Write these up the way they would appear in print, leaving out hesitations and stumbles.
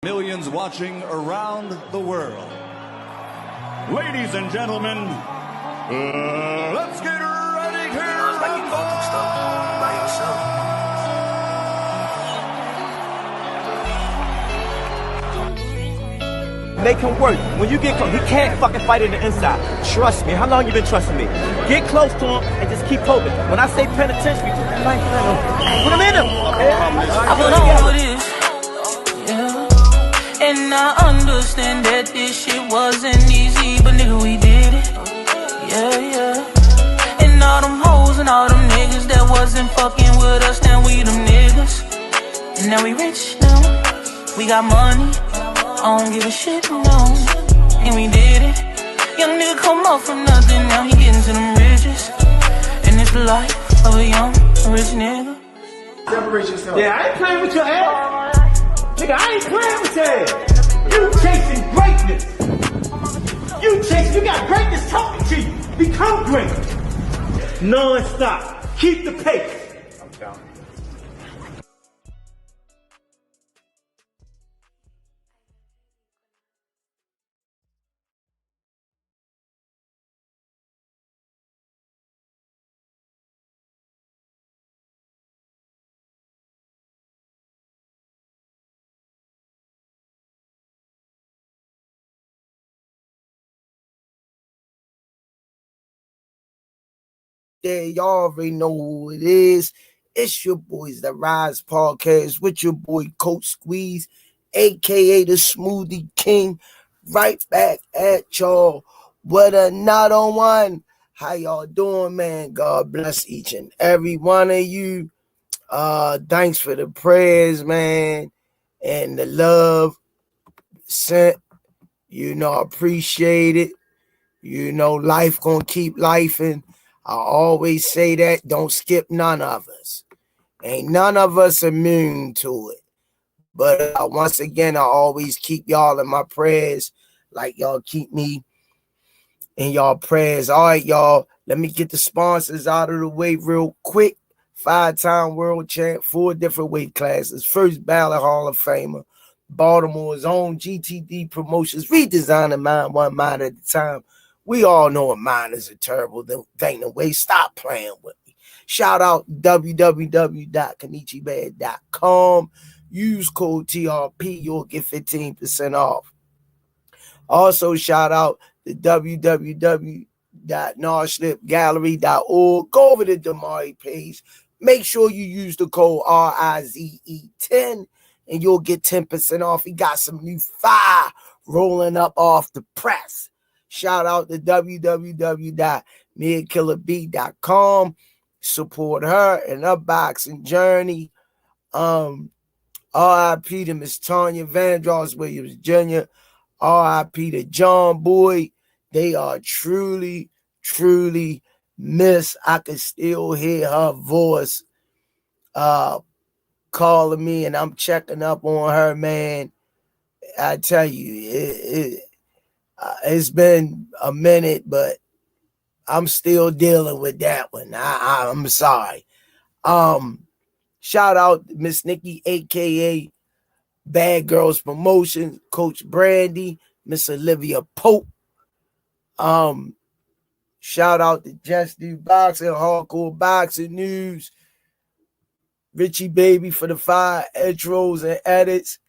Millions watching around the world. Ladies and gentlemen, let's get ready to rumble! Make him work. When you get close, he can't fucking fight in the inside. Trust me. How long you been trusting me? Get close to him and just keep poking. When I say penitentiary, put that knife in him. Put him in him. I put on this. Yeah. And I understand that this shit wasn't easy, but nigga, we did it. Yeah, yeah. And all them hoes and all them niggas that wasn't fucking with us, now we them niggas. And now we rich now. We got money. I don't give a shit, no. And we did it. Young nigga come up from nothing, now he getting to them riches. And it's the life of a young, rich nigga. Separate yourself. Yeah, I ain't playing with your ass. Nigga, I ain't playing with your ass. You chasing greatness. You got greatness talking to you. Become great. Non-stop. Keep the pace. I'm telling you. There, y'all already know who it is. It's your boys, the Rize Podcast, with your boy Coach Squeeze, aka the Smoothie King, right back at y'all with another one. How y'all doing, man? God bless each and every one of you. Thanks for the prayers, man, and the love sent. You know, appreciate it. You know, life gonna keep lifing. I always say that. Don't skip none of us. Ain't none of us immune to it. But once again, I always keep y'all in my prayers, like y'all keep me in y'all prayers. All right, y'all. Let me get the sponsors out of the way real quick. 5-time world champ, 4 different weight classes. First ballot Hall of Famer. Baltimore's own GTD Promotions. Redesigning mind one mind at a time. We all know a mind is a terrible thing to waste. Stop playing with me. Shout out www.kenichibad.com. Use code TRP. You'll get 15% off. Also, shout out to www.narslipgallery.org. Go over to Damari page. Make sure you use the code RIZE10 and you'll get 10% off. He got some new fire rolling up off the press. Shout out to www.midkillerb.com. Support her and her boxing journey. R.I.P. to Miss Tanya Vandross Williams Jr. R.I.P. to John Boy. They are truly, truly missed. I can still hear her voice calling me, and I'm checking up on her, man. I tell you, it's been a minute, but I'm still dealing with that one. I'm sorry. Shout out Miss Nikki, a.k.a. Bad Girls Promotion, Coach Brandy, Miss Olivia Pope. Shout out to Just Do Boxing, Hardcore Boxing News, Richie Baby for the 5 intros and edits.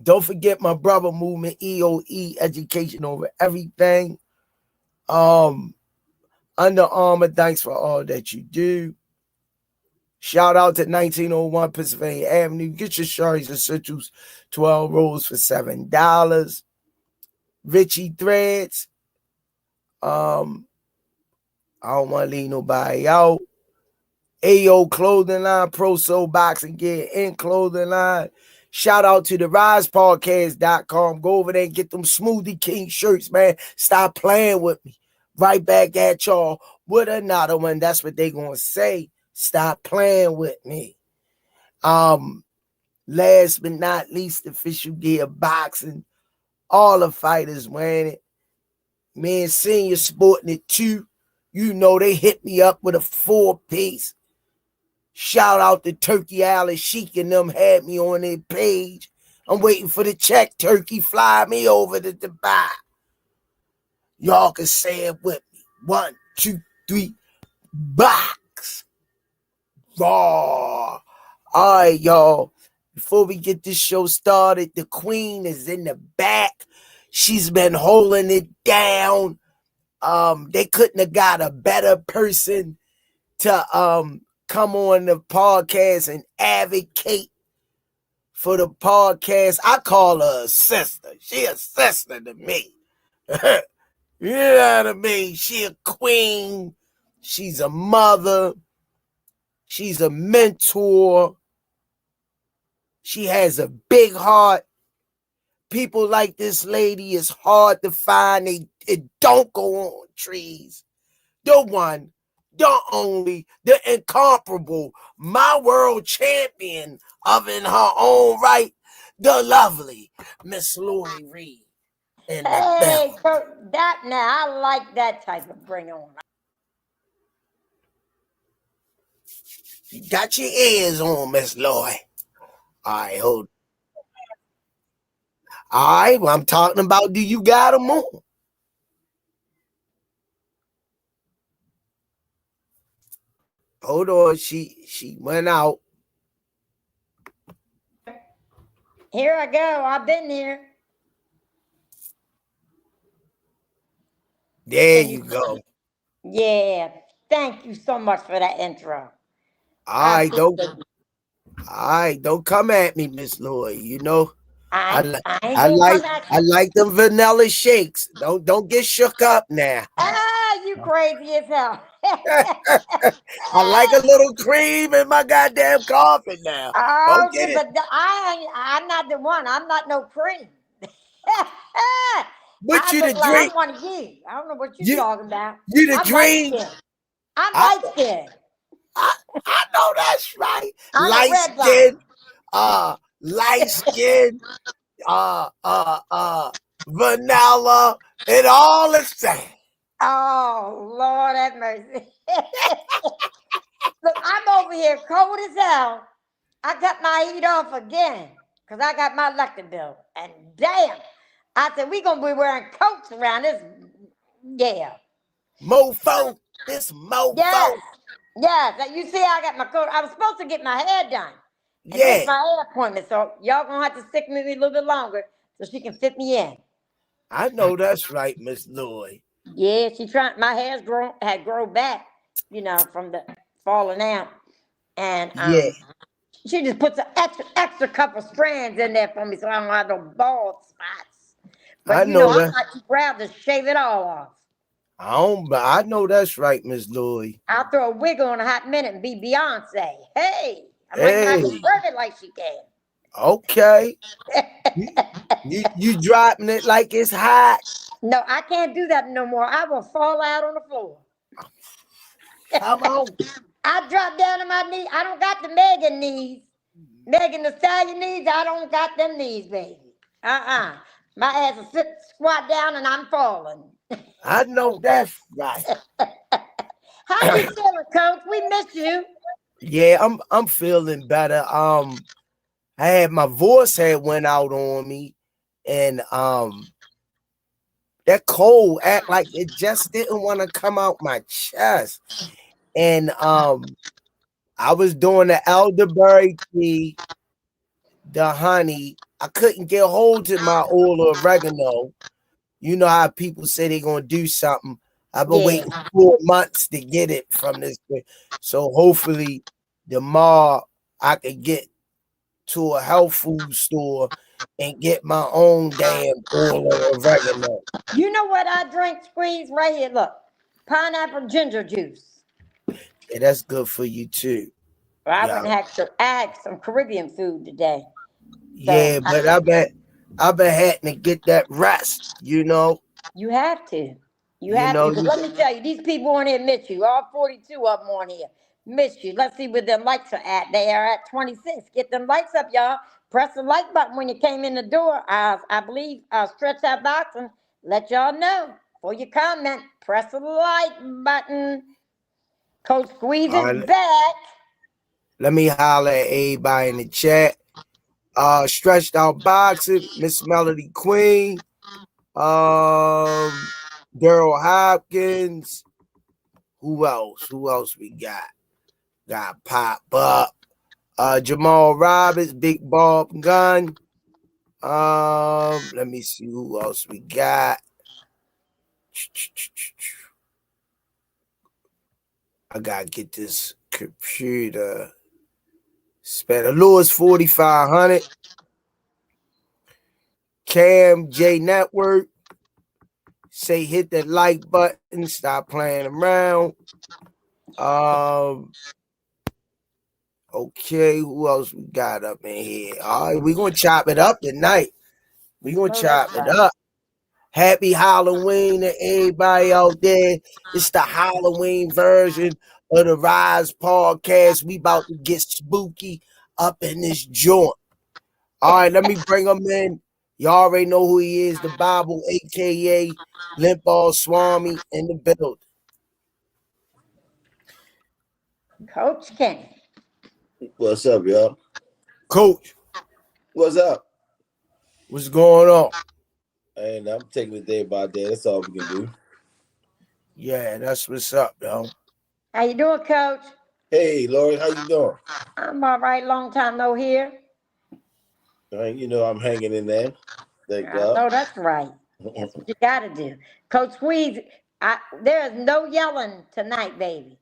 Don't forget my brother movement, EOE, education over everything. Under Armour, thanks for all that you do. Shout out to 1901 Pennsylvania Avenue. Get your Shari's Essentials 12 rolls for $7. Richie Threads. I don't want to leave nobody out. AO Clothing Line, Pro Soul Boxing Gear and Clothing Line. Shout out to the RisePodcast.com. Go over there and get them Smoothie King shirts, man. Stop playing with me. Right back at y'all with another one. That's what they gonna say. Stop playing with me. Last but not least, Official Gear Boxing. All the fighters wearing it. Man, Senior sporting it too. You know they hit me up with a 4-piece. Shout out to Turkey Alley Chic and them had me on their page. I'm waiting for the check, turkey. Fly me over to Dubai. Y'all can say it with me. 1, 2, 3, box. Raw. All right, y'all. Before we get this show started, the queen is in the back. She's been holding it down. They couldn't have got a better person to come on the podcast and advocate for the podcast. I call her a sister. She a sister to me. You know what I mean? She a queen. She's a mother. She's a mentor. She has a big heart. People like this lady is hard to find. It don't go on trees. The one, the only, the incomparable, my world champion of in her own right, the lovely Miss Lori Rize. Hey, that now I like that type of bring on. You got your ears on, Miss Lori. All right, hold. All right, well, I'm talking about, do you got them on? Hold on, she went out. Here I go. I've been here. There you go. Yeah. Thank you so much for that intro. All right, don't come at me, Miss Lloyd. You know, I like them vanilla shakes. Don't get shook up now. Ah, you crazy as hell. I like a little cream in my goddamn coffee now. Oh, but I'm not the one. I'm not no cream. But you the drink. I'm one of you. I don't know what you're talking about. You the drink. I'm light skinned. I know that's right. I'm light skin, vanilla, and all the same. Oh, Lord have mercy. Look, I'm over here cold as hell. I got my heat off again because I got my electric bill. And damn, I said, we going to be wearing coats around this. Yeah. Mofo. This mofo. Yes. You see, I got my coat. I was supposed to get my hair done. And it's my hair appointment. So y'all going to have to stick with me a little bit longer so she can fit me in. I know that's right, Miss Lloyd. Yeah, my hair's had grown back, from the falling out. And she just puts an extra couple strands in there for me so I don't have no bald spots. But I'm not too proud to shave it all off. I know that's right, Miss Lloyd. I'll throw a wig on a hot minute and be Beyonce. Hey, I might not spread it like she can. Okay. you dropping it like it's hot. No, I can't do that no more. I will fall out on the floor. Come on. I drop down on my knees. I don't got the Megan knees. Megan Thee Stallion knees. I don't got them knees, baby. My ass will squat down and I'm falling. I know that's right. How you feeling, Coach? We miss you. Yeah, I'm feeling better. I had my voice went out on me, and that cold act like it just didn't want to come out my chest. And I was doing the elderberry tea, the honey. I couldn't get hold to my oil of oregano. You know how people say they're gonna do something. I've been waiting 4 months to get it from this. So hopefully tomorrow I can get to a health food store and get my own damn oil of oregano. You know what I drink, Squeeze? Right here, look. Pineapple ginger juice. Yeah, that's good for you too. I had some Caribbean food today. Yeah, but I've been having to get that rest, You have to. You have to. Let me tell you, these people on here miss you. All 42 of them on here miss you. Let's see where them likes are at. They are at 26. Get them likes up, y'all. Press the like button when you came in the door. I believe I'll stretch that box and let y'all know. For your comment, press the like button. Coach Squeeze is back. Let me holler at everybody in the chat. Stretched Out Boxing, Miss Melody Queen, Daryl Hopkins. Who else? Who else we got? Got Pop Up. Jamal Roberts, Big Bob Gun. Let me see who else we got. I gotta get this computer. Spent a Lewis 4500. Cam J Network. Say hit that like button. Stop playing around. Okay, who else we got up in here? All right, we're gonna chop it up tonight. We're gonna chop it up. Happy Halloween to everybody out there. It's the Halloween version of the Rize podcast. We about to get spooky up in this joint. All right, let me bring him in. You already know who he is, the Bible, a.k.a. Limpball Swami in the building. Coach Kenny. What's up, y'all? Coach. What's up? What's going on? And I'm taking it day by day. That's all we can do. Yeah, that's what's up, though. How you doing, Coach? Hey, Lori, how you doing? I'm all right. Long time no hear. You know I'm hanging in there. Thank God. No, that's right. That's what you got to do. Coach Squeeze, there is no yelling tonight, baby.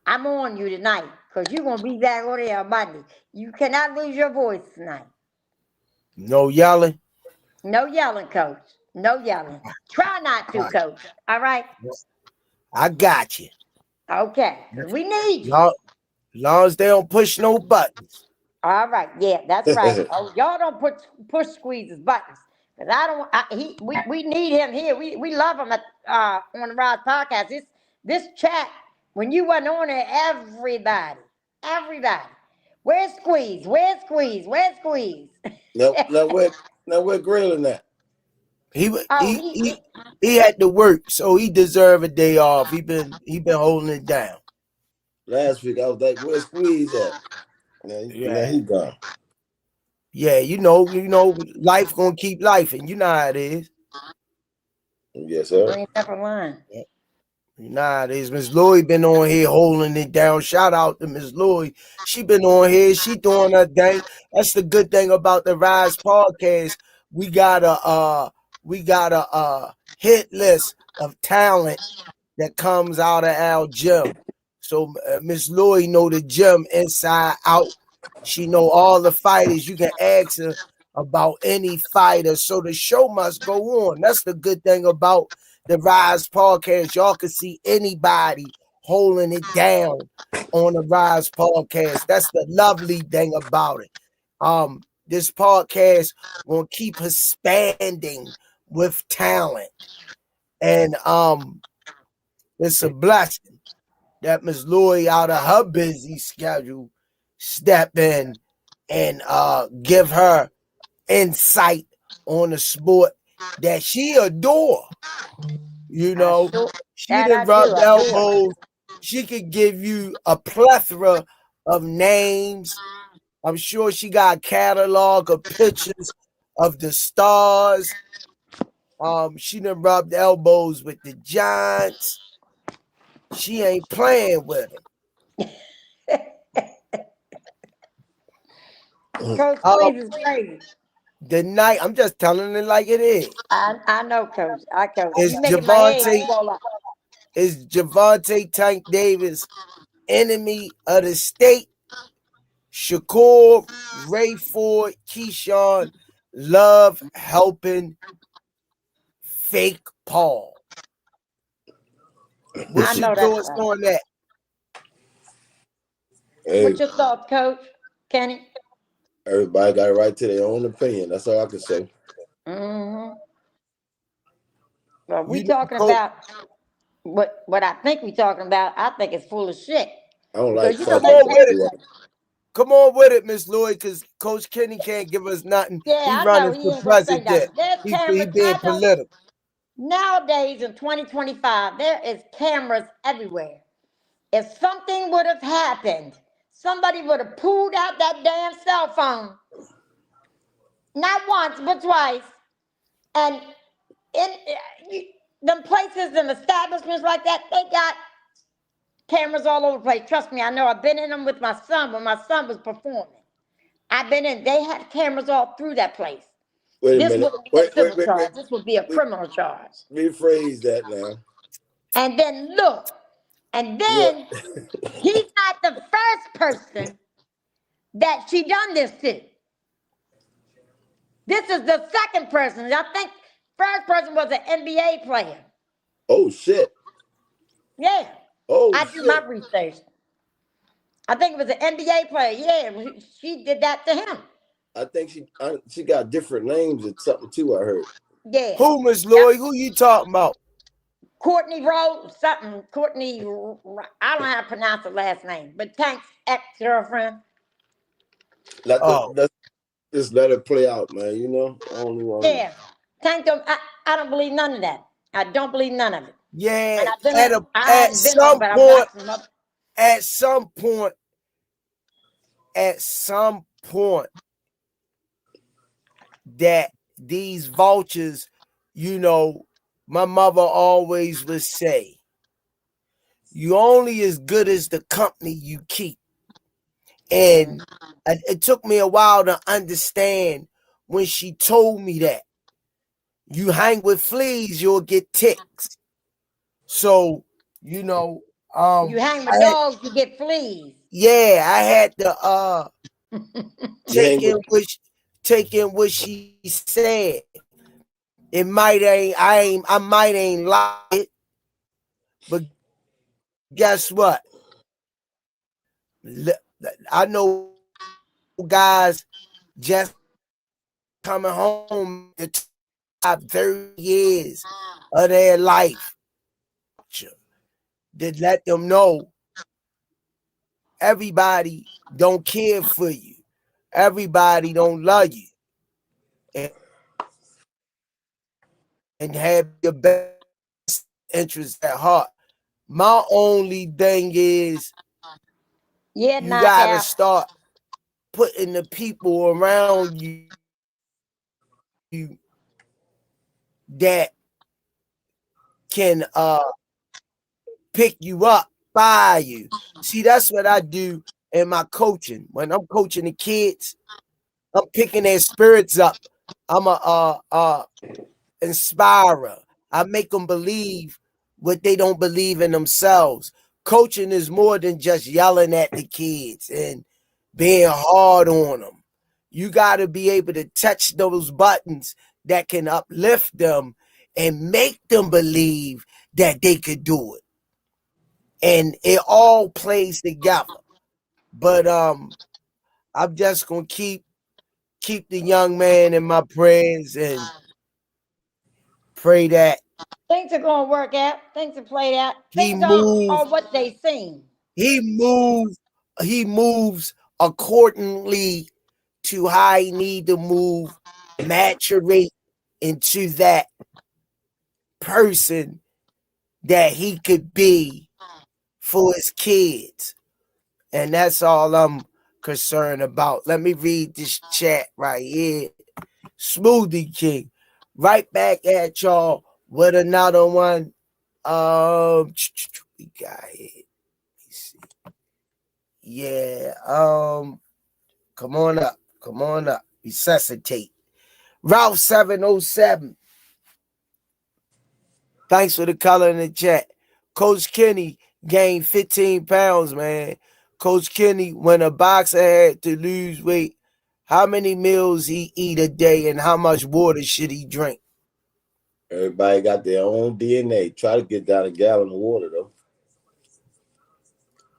I'm on you tonight because you're going to be back on there on Monday. You cannot lose your voice tonight. No yelling? No yelling, Coach. No yelling. Try not to, Coach. All right? I got you. Okay. We need you. As long as they don't push no buttons. All right. Yeah, that's right. Oh, y'all don't push Squeeze's buttons. Because we need him here. We love him on the Rize podcast. This chat, when you wasn't on there, everybody. Where's Squeeze? Where's Squeeze? Where's Squeeze? Now we're grilling that. He had to work, so he deserved a day off. He been holding it down. Last week I was like, "Where's Squeeze at?" Now he gone. Yeah, you know, life gonna keep life, and you know how it is. Yes, sir. You ain't never lying. You know how it is. Miss Lloyd been on here holding it down. Shout out to Miss Lloyd. She been on here. She doing her thing. That's the good thing about the Rize podcast. We got a hit list of talent that comes out of our gym. So Miss Lloyd know the gym inside out. She know all the fighters. You can ask her about any fighter. So the show must go on. That's the good thing about the Rize podcast. Y'all can see anybody holding it down on the Rize podcast. That's the lovely thing about it. This podcast will keep expanding with talent. And it's a blessing that Miss Lloyd out of her busy schedule step in and give her insight on the sport that she adore. You know, she done rubbed elbows. She could give you a plethora of names. I'm sure she got a catalog of pictures of the stars. She done rubbed elbows with the Giants. She ain't playing with them. Coach Squeeze is crazy. The night, I'm just telling it like it is. I know, Coach. It's Gervonta Tank Davis, enemy of the state. Shakur, Ray Ford, Keyshawn, love helping fake Paul. What's your thoughts on that? Hey, what's your thoughts, Coach Kenny? Everybody got a right to their own opinion. That's all I can say. Mm-hmm. Well, we talking about what I think we talking about. I think it's full of shit. I don't like Come on with it, Miss Lloyd, because Coach Kenny can't give us nothing. Yeah, He's running for president. He being political. Nowadays in 2025, there is cameras everywhere. If something would have happened, somebody would have pulled out that damn cell phone Not once, but twice. And in them places and establishments like that, they got cameras all over the place. Trust me, I know. I've been in them with my son when my son was performing. I've been in. They had cameras all through that place. Wait a This minute. wouldn't be a civil charge. This would be a criminal charge. Rephrase that now. And then look, and then he's not the first person that she done this to. This is the second person. I think first person was an NBA player. Oh shit. Yeah. Oh, I do my research. I think it was an NBA player. Yeah, she did that to him. I think she got different names or something too. I heard. Yeah. Who, Miss Lloyd? Who you talking about? Courtney Rose, something. Courtney, I don't know how to pronounce her last name, but Tank's ex-girlfriend. Just let it play out, man. You know, I don't want. Yeah, Tank. I don't believe none of that. I don't believe none of it. Yeah, at some point, that these vultures, you know, my mother always would say, you only as good as the company you keep. And it took me a while to understand when she told me that. You hang with fleas, you'll get ticks. So, you know, you hang with dogs, you get fleas. Yeah, I had to take in what she said. I might ain't like it, but guess what? I know guys just coming home to top 30 years of their life that let them know everybody don't care for you. Everybody don't love you. And have your best interests at heart. My only thing is you gotta start putting the people around you that can pick you up, by you. See, that's what I do in my coaching. When I'm coaching the kids, I'm picking their spirits up. I'm a inspirer. I make them believe what they don't believe in themselves. Coaching is more than just yelling at the kids and being hard on them. You got to be able to touch those buttons that can uplift them and make them believe that they could do it. And it all plays together. But I'm just gonna keep the young man in my prayers and pray that things are gonna work out. Things are played out. Things are what they seem. He moves accordingly to how he need to move, maturate into that person that he could be for his kids. And that's all I'm concerned about. Let me read this chat right here. Smoothie King. Right back at y'all with another one. We got it. See. Yeah. Come on up. Resuscitate. Ralph 707. Thanks for the color in the chat. Coach Kenny gained 15 pounds, man. Coach Kenny, when a boxer had to lose weight, how many meals he eat a day and how much water should he drink? Everybody got their own DNA. Try to get down a gallon of water, though.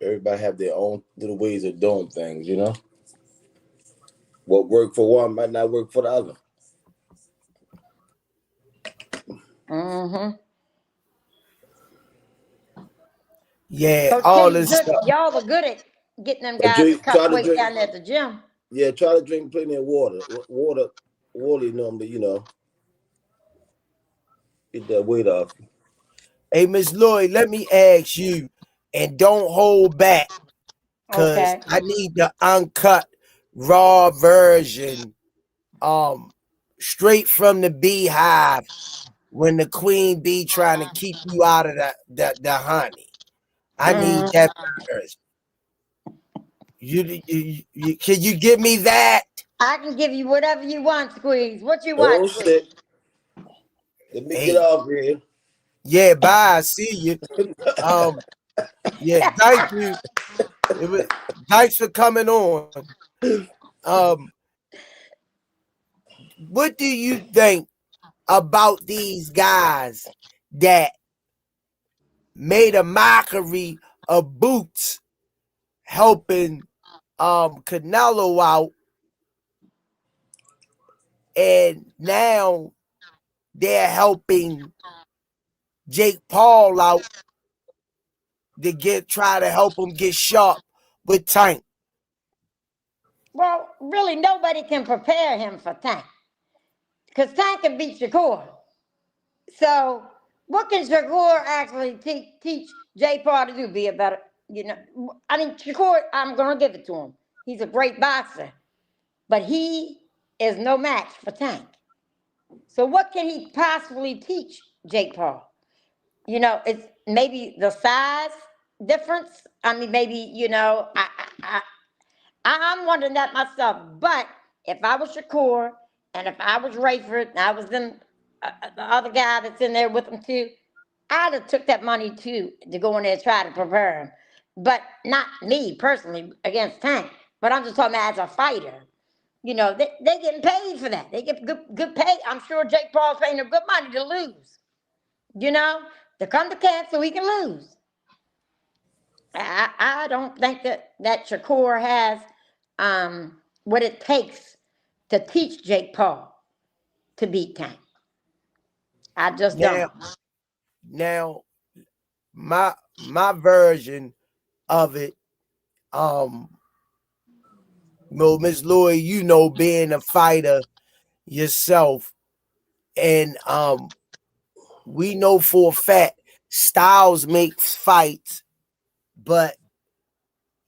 Everybody have their own little ways of doing things, you know? What worked for one might not work for the other. Mm-hmm. Yeah, so all this stuff. Y'all are good at getting them guys to cut weight down at the gym. Yeah, try to drink plenty of water. Water normally, you know, get that weight off. Hey, Miss Lloyd, let me ask you, and don't hold back, because I need the uncut, raw version straight from the beehive when the queen bee trying to keep you out of the honey. I need that version. Can you give me that? I can give you whatever you want, Squeeze. What you Oh, want, Squeeze? shit. Let me get off here. Yeah, bye. See you. Yeah, thank you. Thanks for coming on. What do you think about these guys that made a mockery of Boots helping Canelo out, and now they're helping Jake Paul out to try to help him get sharp with Tank? Well, really, nobody can prepare him for Tank. Because Tank can beat Shakur. So, what can Shakur actually teach Jay Paul to do? Be a better, I mean, Shakur, I'm going to give it to him. He's a great boxer. But he is no match for Tank. So, what can he possibly teach Jake Paul? It's maybe the size difference. I mean, maybe, I'm wondering that myself. But if I was Shakur and if I was Rayford and I was the other guy that's in there with him too, I'd have took that money too to go in there and try to prepare him. But not me personally against Tank. But I'm just talking about as a fighter. They getting paid for that. They get good pay. I'm sure Jake Paul's paying them good money to lose. To come to camp so he can lose. I don't think that Shakur has what it takes to teach Jake Paul to beat Tank. I just don't. Now, my version of it, Miss Louie, being a fighter yourself, and we know for a fact styles makes fights, but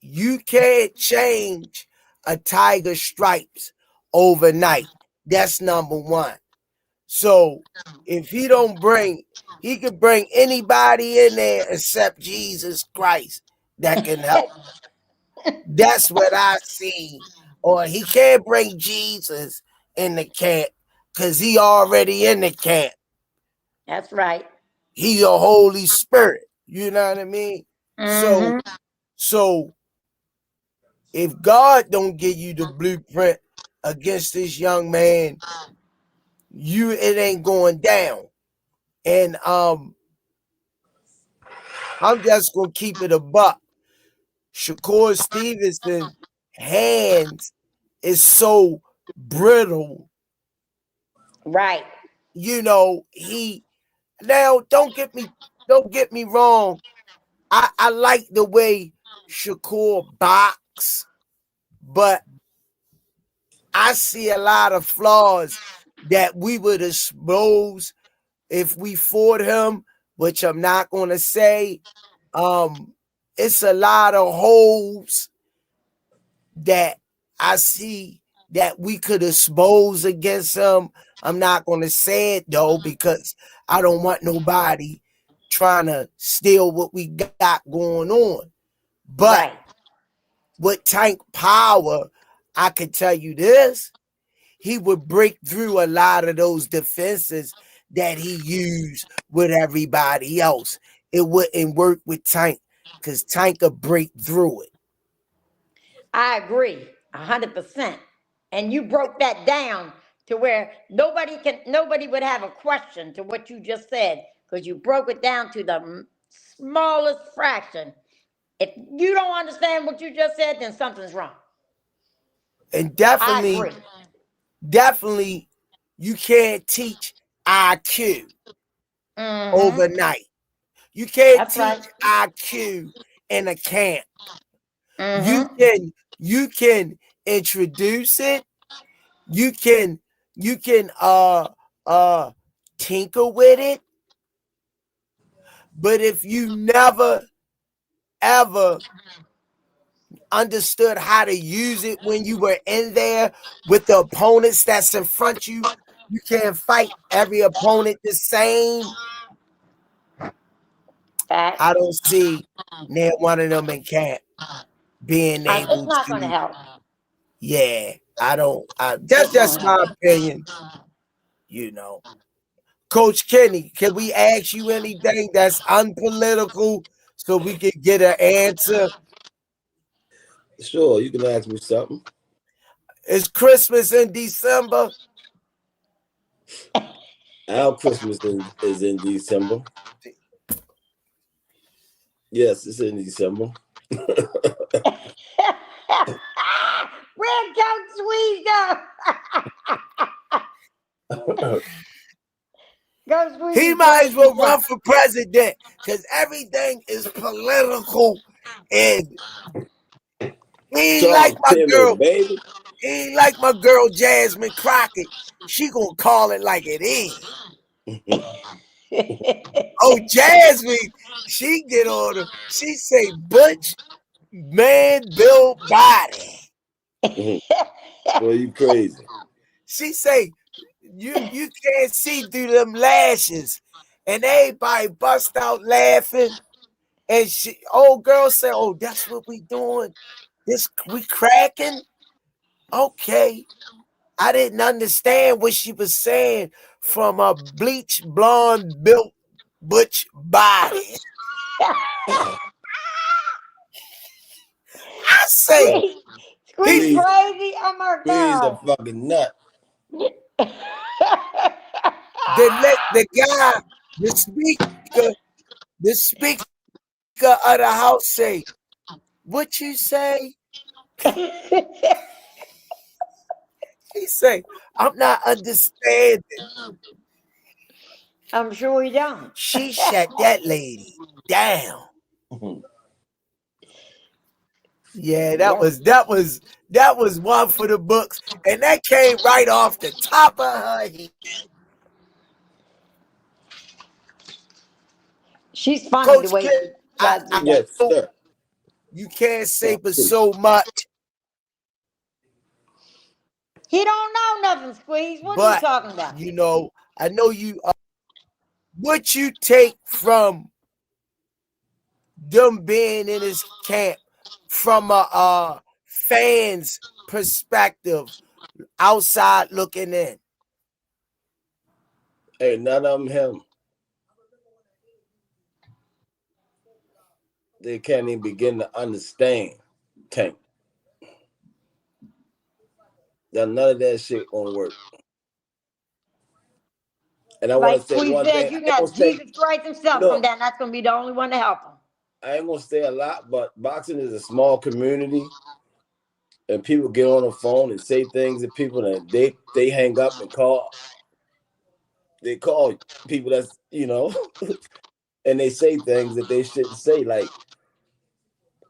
you can't change a tiger stripes overnight. That's number one. So if he could bring anybody in there except Jesus Christ that can help. That's what I see. Or he can't bring Jesus in the camp because he already in the camp. That's right. He's a Holy Spirit. You know what I mean? Mm-hmm. So if God don't give you the blueprint against this young man, it ain't going down. And I'm just gonna keep it a buck. Shakur Stevenson hands is so brittle. Right. Now don't get me wrong. I like the way Shakur box, but I see a lot of flaws that we would expose if we fought him, which I'm not gonna say. It's a lot of holes that I see that we could expose against him. I'm not gonna say it though, because I don't want nobody trying to steal what we got going on. But with Tank power, I can tell you this, he would break through a lot of those defenses that he used with everybody else. It wouldn't work with Tank because Tank could break through it. I agree 100%. And you broke that down to where nobody would have a question to what you just said, because you broke it down to the smallest fraction. If you don't understand what you just said, then something's wrong. And definitely, you can't teach IQ overnight. You can't teach IQ in a camp. You can introduce it. You can tinker with it. But if you never ever understood how to use it when you were in there with the opponents that's in front of you. You can't fight every opponent the same. I don't see near one of them in camp being able it's not to. going to help. Yeah, I don't. That's just my opinion. You know, Coach Kenny, can we ask you anything that's unpolitical so we can get an answer? Sure, you can ask me something. Is Christmas in December? Our Christmas is in December. Yes, it's in December. Where'd Coach Squeeze go? He might as well run for president because everything is political and he ain't like my girl. Baby. He ain't like my girl Jasmine Crockett. She gonna call it like it is. Oh, Jasmine, she get on her. She say butch man built body. Boy, you crazy. She say you can't see through them lashes, and everybody bust out laughing. And she, old girl said, "Oh, that's what we doing. This we cracking." Okay, I didn't understand what she was saying from a bleach blonde built butch body. I say, Squeeze crazy. Oh my God. He's a fucking nut. The guy, the speaker of the house say, "What you say?" He say, "I'm not understanding." I'm sure he don't. She shut that lady down. Yeah, that was one for the books, and that came right off the top of her head. She's funny Coach the way Kid, she does it. Yes, sir. You can't say but so much. He don't know nothing, Squeeze. What are you talking about? You know, I know you. What you take from them being in his camp from a fan's perspective, outside looking in? Hey, none of them him. They can't even begin to understand Tank. None of that shit won't work. And I want to say one thing. You got Jesus Christ himself come down. That's going to be the only one to help him. I ain't going to say a lot, but boxing is a small community. And people get on the phone and say things to people, and they hang up and call. They call people that's, and they say things that they shouldn't say. Like,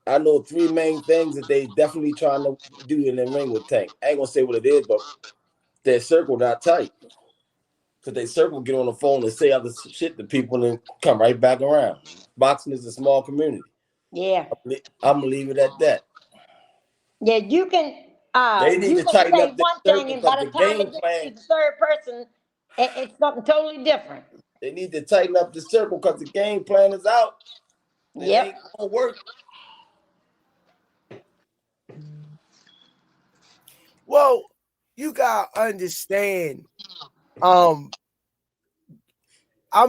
I know 3 main things that they definitely trying to do in the ring with Tank. I ain't going to say what it is, but their circle not tight. Because they circle get on the phone and say other shit to people and come right back around. Boxing is a small community. Yeah. I'm going to leave it at that. Yeah, you can they need to tighten up one thing, and by the time it gets to the third person, it's something totally different. They need to tighten up the circle because the game plan is out. It ain't gonna work. Well, you gotta understand. I'm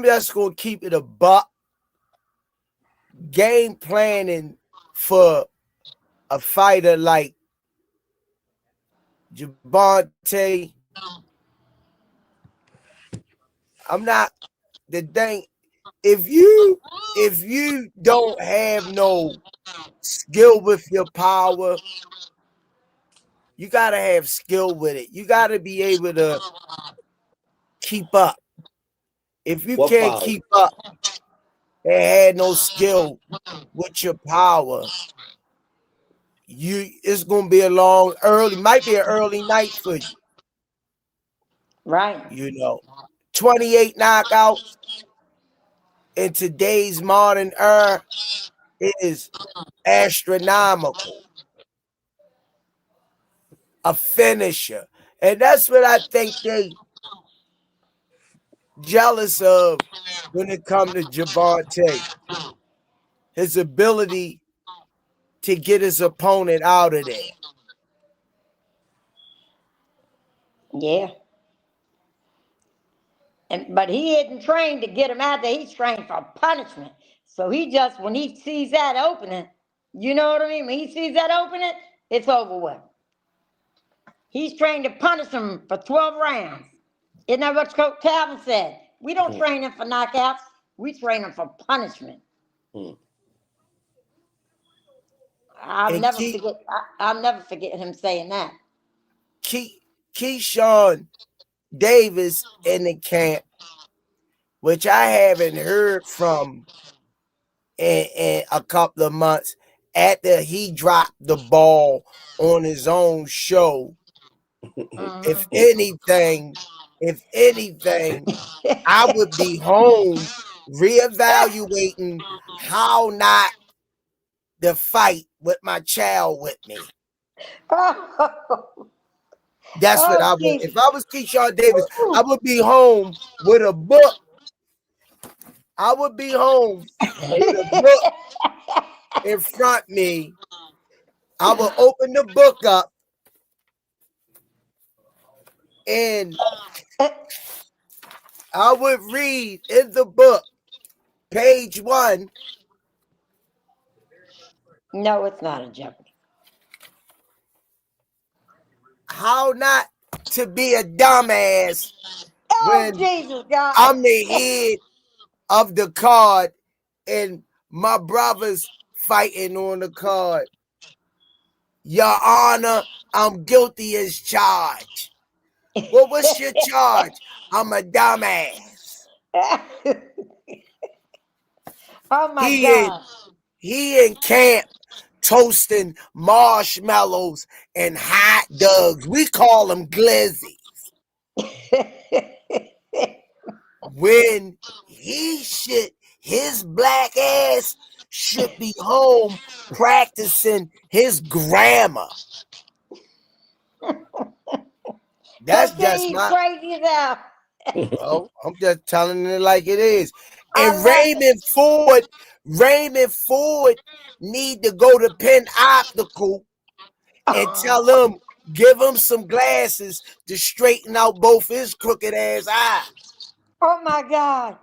just gonna keep it a buck. Game planning for a fighter like Gervonta. I'm not the thing. If you don't have no skill with your power, you gotta have skill with it. You gotta be able to keep up. If you can't keep up and had no skill with your power, it's gonna be might be an early night for you. Right. 28 knockouts in today's modern era is astronomical. a finisher. And that's what I think they jealous of when it comes to Gervonta. His ability to get his opponent out of there. Yeah. But he isn't trained to get him out there. He's trained for punishment. So he just, when he sees that opening, you know what I mean? When he sees that opening, it's over with. He's trained to punish him for 12 rounds. Isn't that what Coach Calvin said? We don't train him for knockouts. We train him for punishment. I'll never forget him saying that. Keyshawn Davis in the camp, which I haven't heard from in a couple of months after he dropped the ball on his own show. If anything, I would be home reevaluating how not to fight with my child with me. That's what I would. If I was Keyshawn Davis, I would be home with a book. I would be home with a book in front of me. I would open the book up and I would read in the book, page 1. No, it's not a Jeopardy. How not to be a dumbass when Jesus God. I'm the head of the card and my brother's fighting on the card. Your Honor, I'm guilty as charged. Well, what's your charge? I'm a dumbass. Oh my God. He in camp toasting marshmallows and hot dogs. We call them glizzies. When his black ass should be home practicing his grammar. That's just my crazy now. Well, I'm just telling it like it is. And Raymond Ford need to go to Penn Optical and tell him, give him some glasses to straighten out both his crooked ass eyes. Oh my God.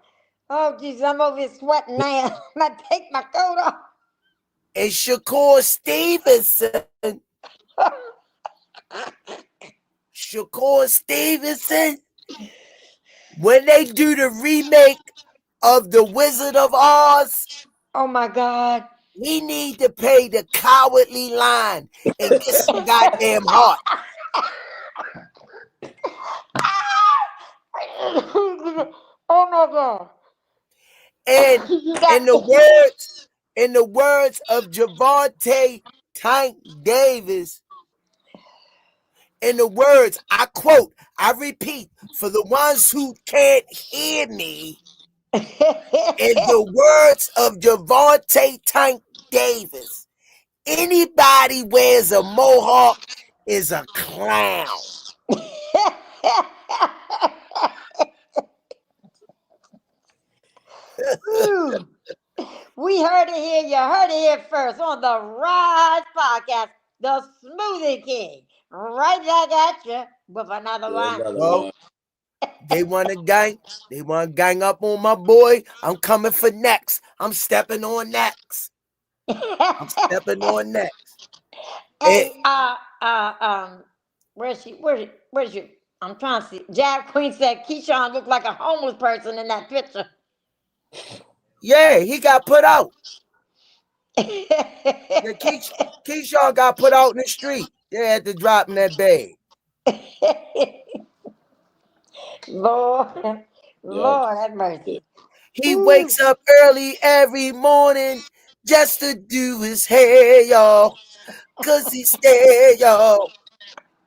Oh Jesus, I'm over here sweating now. I'm gonna take my coat off. And Shakur Stevenson, when they do the remake of The Wizard of Oz, oh my God, we need to pay the Cowardly Lion and get some goddamn heart. Oh my God. And in the words of Gervonta Tank Davis, in the words, I quote, I repeat, for the ones who can't hear me, in the words of Gervonta Tank Davis, anybody wears a mohawk is a clown. We heard it here. You heard it here first on the Rize podcast, the Smoothie King. Right back at you with another one. Well, they want to gang up on my boy. I'm coming for next. I'm stepping on next. Hey, where's she? Where's you? I'm trying to see. Jab Queen said Keyshawn looked like a homeless person in that picture. Yeah, he got put out. Keyshawn got put out in the street. They had to drop in that bag. Lord have mercy. He wakes up early every morning just to do his hair, y'all. Cause he's scared, y'all.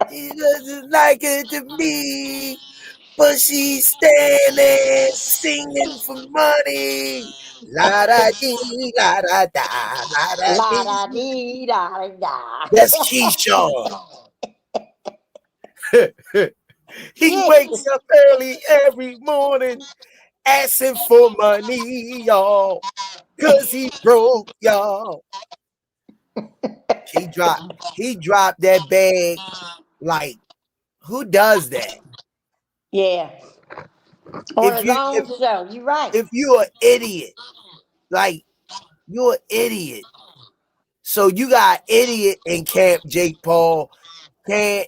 He doesn't like it to me, but she's standing singing for money. La da dee, la da da, la da dee, da da da. That's Keyshawn. He wakes up early every morning asking for money, y'all, cause he broke, y'all. He dropped that bag. Like, who does that? Yeah. On his own show. You're right. If you're an idiot, like, you're an idiot. So you got idiot in camp, Jake Paul. And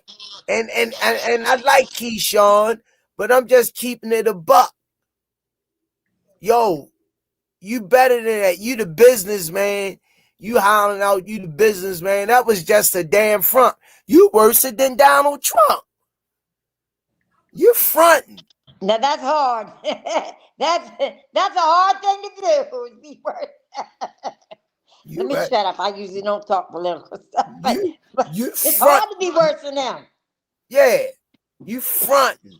I like Keyshawn, but I'm just keeping it a buck. Yo, you better than that. You the businessman. You hollering out, you the businessman. That was just a damn front. You worse than Donald Trump. You fronting. Now that's hard. that's a hard thing to do. Be worse. Let me shut up. I usually don't talk political stuff. But it's hard to be worse than them. Yeah, you fronting.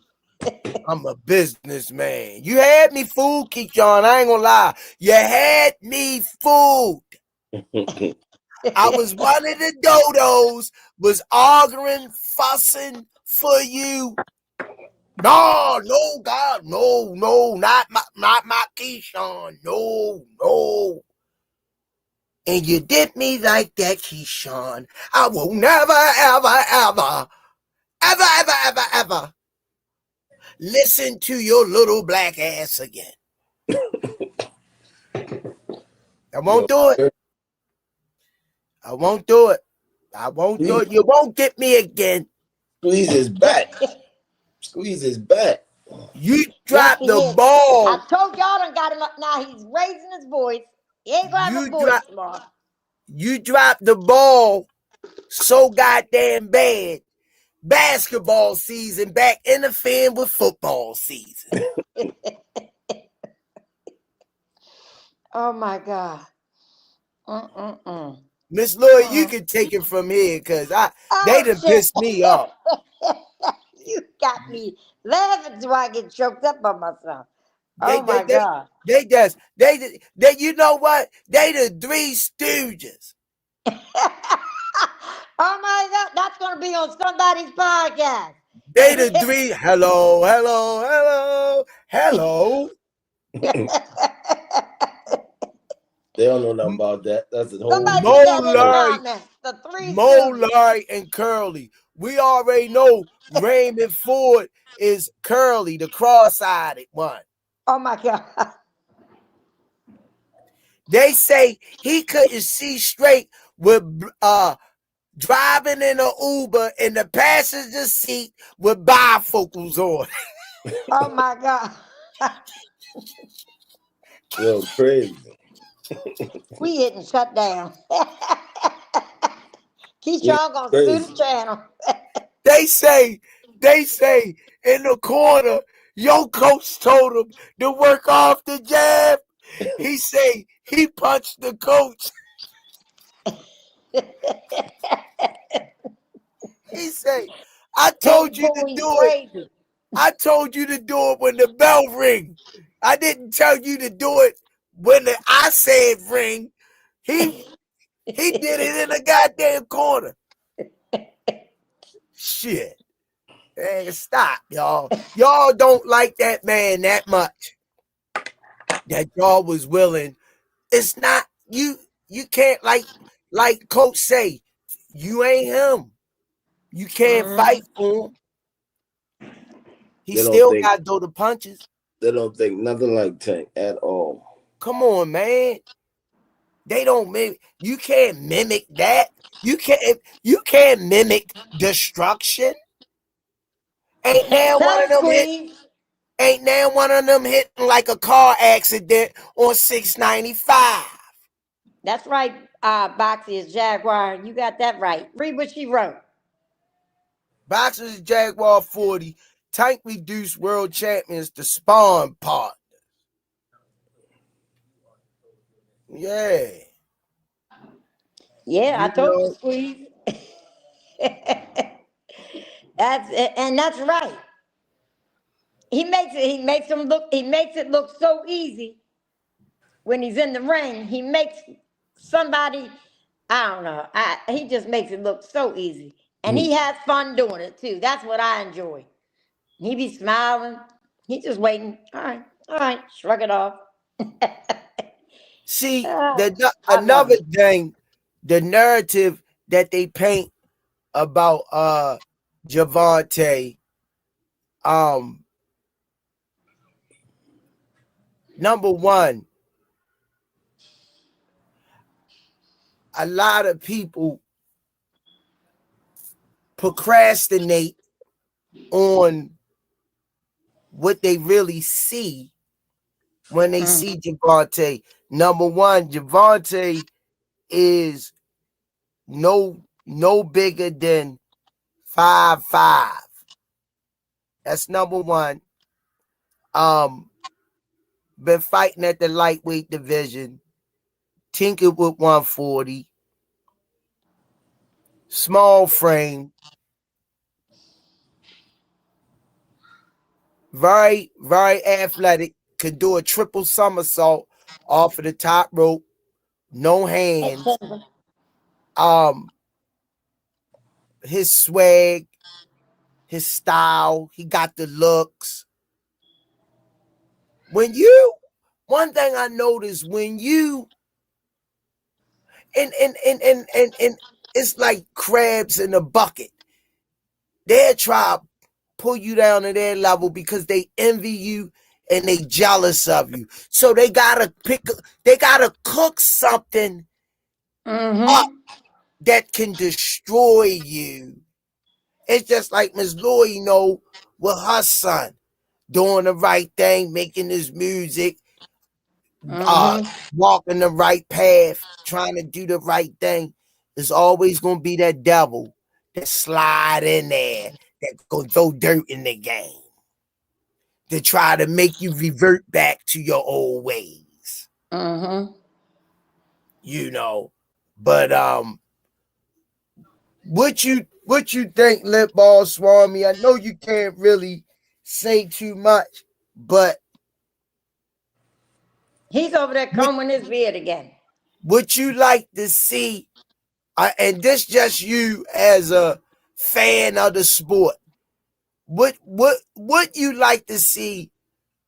I'm a businessman. You had me fooled, Keyshawn. I ain't gonna lie. You had me fooled. I was one of the dodos, was arguing, fussing for you. No, God, no, not my Keyshawn. No. And you did me like that, Keyshawn. I will never, ever listen to your little black ass again. I won't do it. I won't do it. You won't get me again. Squeeze his back. You dropped the ball. I told y'all done got him up now. He's raising his voice. He ain't gonna have a voice tomorrow. You dropped the ball so goddamn bad. Basketball season back interfering with football season. Oh my God. Miss Lloyd, you can take it from here because they done pissed me off. You got me laughing till I get choked up on myself. Oh my God. They you know what? They the Three Stooges. Oh my God, that's gonna be on somebody's podcast. They the three. Hello. They don't know nothing about that. That's the whole Mo, Larry, and Curly. We already know Raymond Ford is Curly, the cross-eyed one. Oh my God. They say he couldn't see straight with driving in an Uber in the passenger seat with bifocals on. Oh my God. Yo, crazy. We getting shut down. Keyshawn gonna sue the channel. They say in the corner, your coach told him to work off the jab. He say he punched the coach. He say, I told you to do it. I told you to do it when the bell ring. I didn't tell you to do it when I said ring. He did it in the goddamn corner. Shit. Hey, stop, y'all. Y'all don't like that man that much. That y'all was willing. It's not you can't like Coach say, you ain't him. You can't fight for him. He still got to throw the punches. They don't think nothing like Tank at all. Come on, man. They don't mimic. You can't mimic that. You can't mimic destruction. Ain't now one of them hitting like a car accident on 695. That's right, Boxy is Jaguar. You got that right. Read what she wrote. Boxers is Jaguar 40. Tank reduced world champions to spawn partners. Yeah. Yeah, I told you, Squeeze. That's right. He makes it look so easy when he's in the ring. He makes somebody, I don't know. He just makes it look so easy. And he has fun doing it too. That's what I enjoy. He be smiling. He just waiting. All right, shrug it off. See, I love another it. thing, the narrative that they paint about Gervonta, number one, a lot of people procrastinate on what they really see when they see Gervonta. Number one, Gervonta is no bigger than 5'5". That's number one. Been fighting at the lightweight division. Tinkered with 140. Small frame. Very, very athletic. Could do a triple somersault off of the top rope. No hands. His swag, his style, he got the looks. One thing I noticed when you and it's like crabs in a bucket. They'll try to pull you down to their level because they envy you and they jealous of you. So they gotta cook something up that can destroy you. It's just like Miss Lloyd, with her son, doing the right thing, making his music, walking the right path, trying to do the right thing. There's always gonna be that devil that slide in there that gonna throw dirt in the game to try to make you revert back to your old ways. But what you think, Lip Ball Swami? I know you can't really say too much, but he's over there combing his beard again. Would you like to see, and this just you as a fan of the sport, would you like to see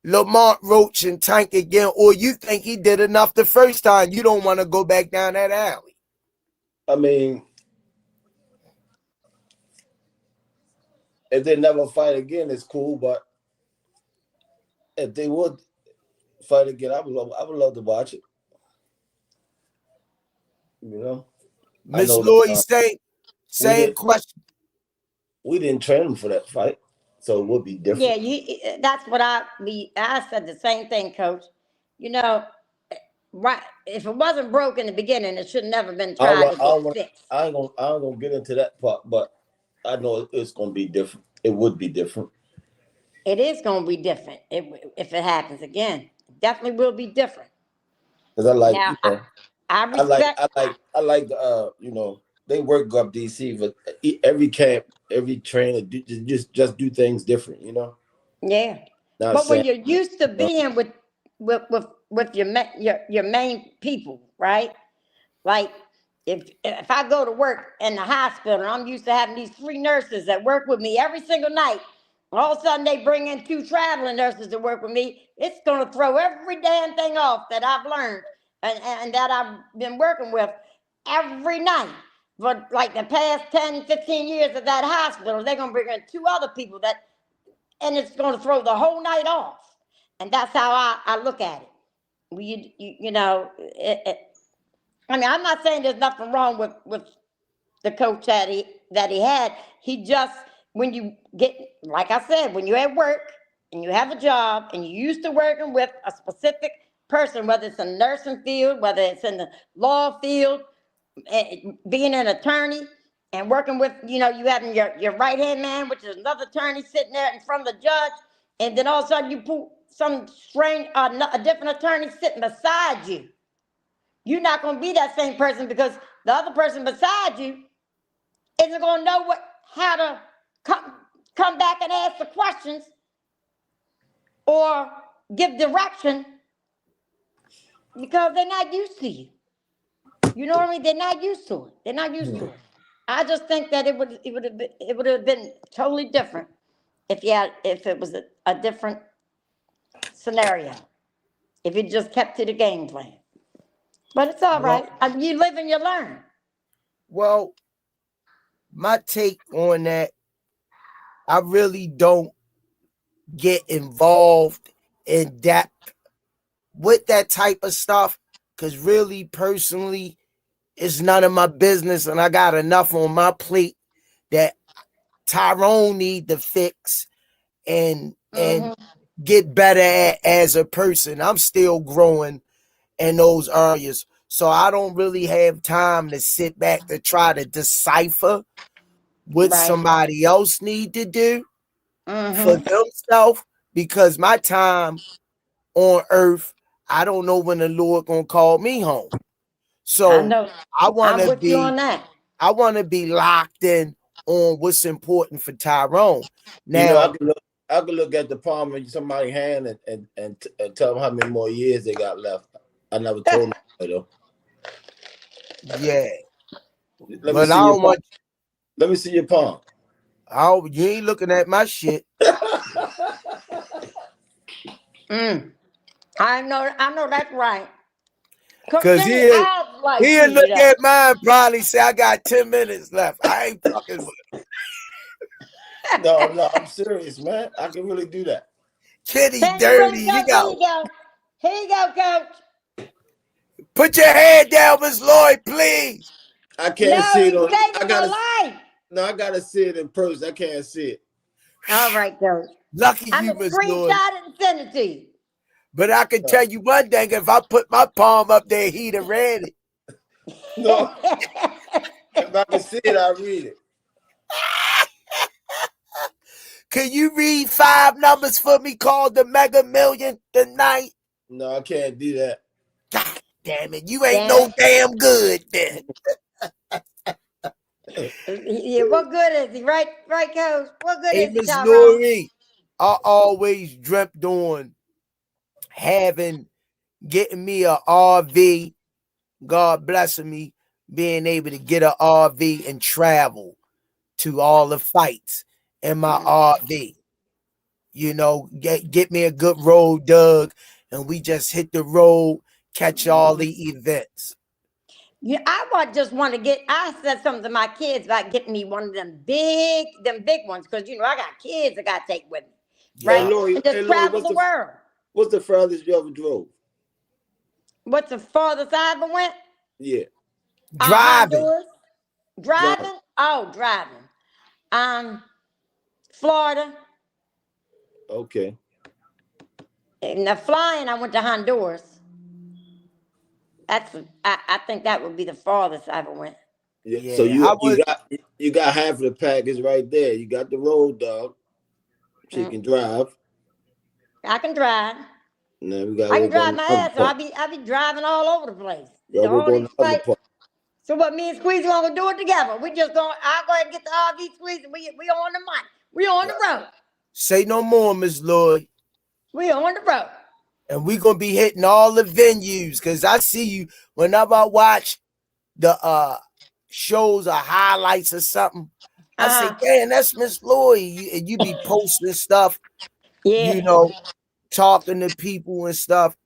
Lamont Roach and Tank again, or you think he did enough the first time? You don't want to go back down that alley. I mean, if they never fight again, it's cool. But if they would fight again, I would love to watch it. Miss Lloyd, same question. We didn't train him for that fight, so it would be different. Yeah, that's what I said the same thing, Coach. Right? If it wasn't broke in the beginning, it should never been tried to get fixed. I ain't gonna get into that part, but I know it's gonna be different. It would be different. It is gonna be different if it happens again. It definitely will be different. Because I like, I respect. I like they work up DC, but every camp, every trainer just do things different, Yeah. But when you're used to being with your main people, right? Like if I go to work in the hospital and I'm used to having these 3 nurses that work with me every single night, all of a sudden they bring in 2 traveling nurses to work with me, it's gonna throw every damn thing off that I've learned and that I've been working with every night. But like the past 10, 15 years of that hospital, they're gonna bring in 2 other people and it's gonna throw the whole night off. And that's how I look at it. I mean, I'm not saying there's nothing wrong with the coach that he had. He just, when you get, like I said, when you're at work and you have a job and you're used to working with a specific person, whether it's in the nursing field, whether it's in the law field, being an attorney and working with, you having your right-hand man, which is another attorney sitting there in front of the judge, and then all of a sudden you put some strange, a different attorney sitting beside you. You're not going to be that same person because the other person beside you isn't going to know how to come back and ask the questions or give direction because they're not used to you. You know what I mean? They're not used to it. I just think that it would have been totally different if it was a different scenario. If you just kept to the game plan. But it's all right. You live and you learn. Well, my take on that, I really don't get involved in depth with that type of stuff, because really, personally, it's none of my business, and I got enough on my plate that Tyrone need to fix and get better at as a person. I'm still growing in those areas, so I don't really have time to sit back to try to decipher what somebody else need to do for themselves, because my time on earth, I don't know when the Lord gonna call me home. So I want to be on that. I want to be locked in on what's important for Tyrone. Now, I can look at the palm of somebody's hand and tell them how many more years they got left. I never told them though. Yeah, but I don't want. Let me see your palm. Oh, you ain't looking at my shit. I know that's right. Cause he'll look at mine, probably say, I got 10 minutes left. I ain't fucking with him. No, I'm serious, man. I can really do that. Kitty dirty. Here you go. Here you go, Coach. Put your head down, Miss Lloyd, please. I can't see it on. I gotta see it in person. I can't see it. All right, Coach. Lucky you, Miss Lloyd. Screenshot it and send it to you. But I can tell you one thing: if I put my palm up there, he'd have read it. No, if I can see it, I'll read it. Can you read 5 numbers for me called the Mega Million tonight? No, I can't do that. God damn it. You ain't no damn good then. Yeah, what good is he? Right, Coach? What good is he, Miss Lori, I always dreamt on getting me a RV. God blessing me, being able to get an RV and travel to all the fights in my RV. You know, get me a good road dug, and we just hit the road, catch all the events. Yeah, just want to get. I said something to my kids about getting me one of them big ones, because I got kids I got to take with me, right? Hey, Lori, and just travel the world. What's the furthest you ever drove? What's the farthest I ever went? Yeah, driving. Driving. Oh, driving. Florida. Okay. And the flying, I went to Honduras. I think that would be the farthest I ever went. Yeah. So you got half of the package right there. You got the road dog. So you can drive. I can drive. I can drive my ass, so I be driving all over the place. So what, me and Squeeze gonna do it together. I'll go ahead and get the RV, Squeeze, and we on the mic. We on the road. Say no more, Miss Lloyd. We on the road. And we gonna be hitting all the venues, because I see you whenever I watch the shows or highlights or something. I say, damn, that's Miss Lloyd. And you be posting stuff, talking to people and stuff.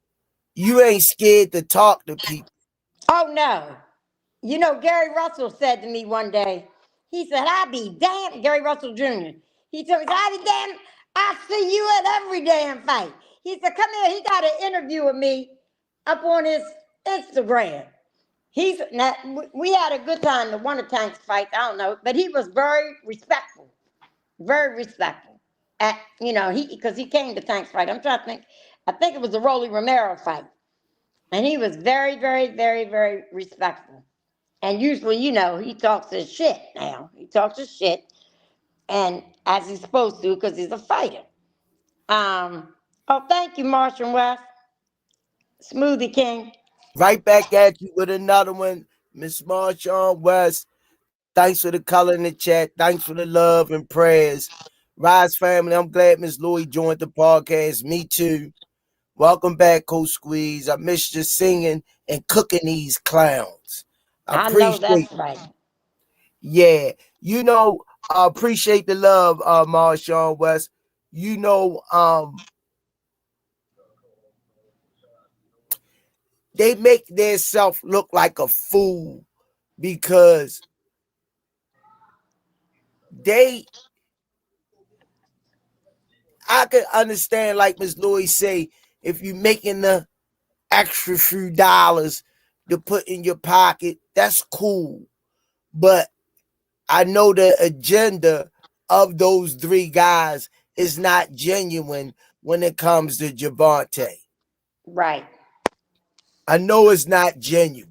You ain't scared to talk to people. Oh, no. Gary Russell said to me one day, he said, I be damn, Gary Russell Jr. He told me, I be damn, I see you at every damn fight. He said, come here. He got an interview with me up on his Instagram. We had a good time to one of Tank's fights. I don't know, but he was very respectful. Very respectful. Because he came to Tank's fight. I'm trying to think. I think it was the Rolly Romero fight. And he was very, very, very, very respectful. And usually, he talks his shit now. He talks his shit. And as he's supposed to, because he's a fighter. Thank you, Marshall West. Smoothie King. Right back at you with another one, Miss Marshall West. Thanks for the color in the chat. Thanks for the love and prayers. Rize family, I'm glad Miss Louie joined the podcast. Me too. Welcome back, Coach Squeeze. I missed you singing and cooking these clowns. I appreciate know that's right. Yeah, appreciate the love, Marshawn West. They make their self look like a fool because I could understand, like Miss Louis say, if you're making the extra few dollars to put in your pocket, that's cool. But I know the agenda of those three guys is not genuine when it comes to Gervonta. Right. I know it's not genuine.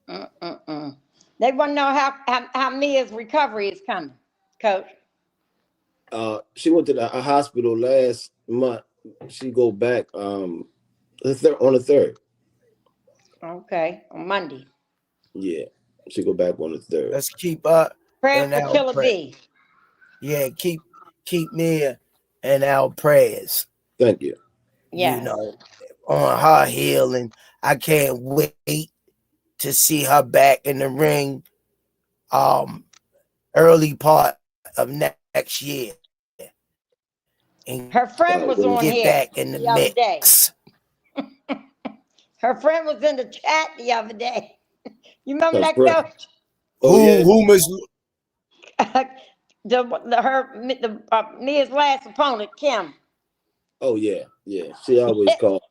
They want to know how Mia's recovery is coming, Coach. She went to the hospital last month. She go back on the 3rd. Okay, on Monday. Yeah, she go back on the 3rd. Let's keep up. Prayer for Killer B. Yeah, keep Mia in our prayers. Thank you. Yes. On her healing. I can't wait to see her back in the ring early part of next year. And her friend was on get here back in the other day. Her friend was in the chat the other day. You remember that, Coach? Who Miss Mia's last opponent, Kim. Oh yeah. She always calls.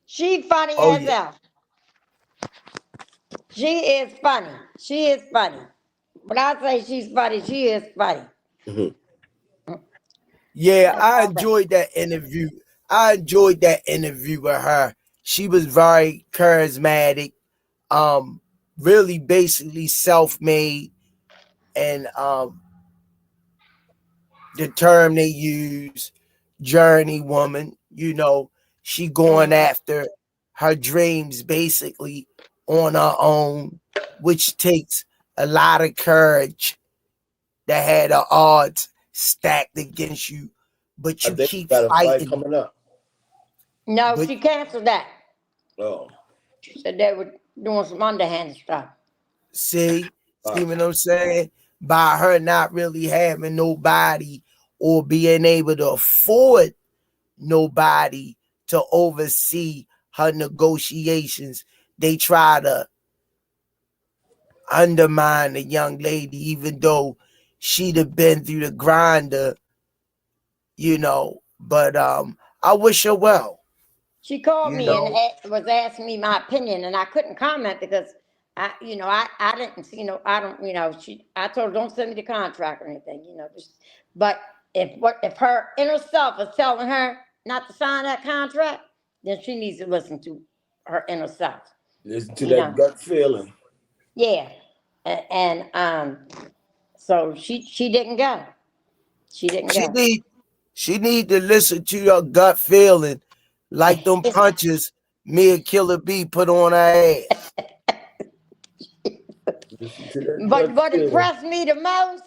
She funny as hell. She is funny. When I say she's funny, she is funny. Mm-hmm. Yeah, I enjoyed that interview. With her. She was very charismatic, really basically self-made, and the term they use, journey woman, she going after her dreams basically on her own, which takes a lot of courage to have the odds stacked against you, but you keep fighting. Coming up. No, she canceled that. Oh. She said they were doing some underhand stuff. See what I'm saying? By her not really having nobody or being able to afford nobody to oversee her negotiations, they try to undermine the young lady, even though she'd have been through the grinder, but I wish her well. She called me and was asking me my opinion, and I couldn't comment because I didn't, I told her don't send me the contract or anything, but if her inner self is telling her not to sign that contract, then she needs to listen to her inner self. Listen to that gut feeling. Yeah, and so she didn't go. She need to listen to your gut feeling, like them punches me and Killer B put on her ass. But what impressed me the most